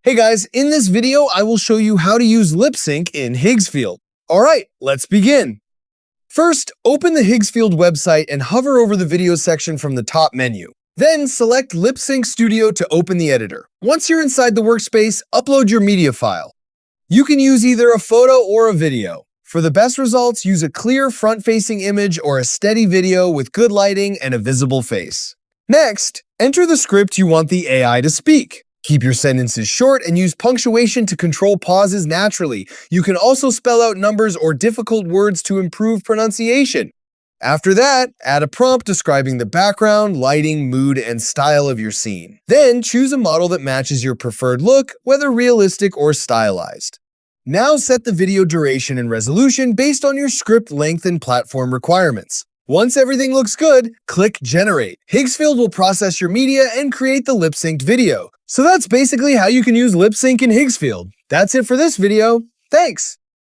Hey guys, in this video, I will show you how to use lip sync in Higgsfield. All right, let's begin. First, open the Higgsfield website and hover over the video section from the top menu. Then select Lip Sync Studio to open the editor. Once you're inside the workspace, upload your media file. You can use either a photo or a video. For the best results, use a clear front-facing image or a steady video with good lighting and a visible face. Next, enter the script you want the AI to speak. Keep your sentences short and use punctuation to control pauses naturally. You can also spell out numbers or difficult words to improve pronunciation. After that, add a prompt describing the background, lighting, mood, and style of your scene. Then choose a model that matches your preferred look, whether realistic or stylized. Now set the video duration and resolution based on your script length and platform requirements. Once everything looks good, click Generate. Higgsfield will process your media and create the lip-synced video. So that's basically how you can use lip sync in Higgsfield. That's it for this video. Thanks!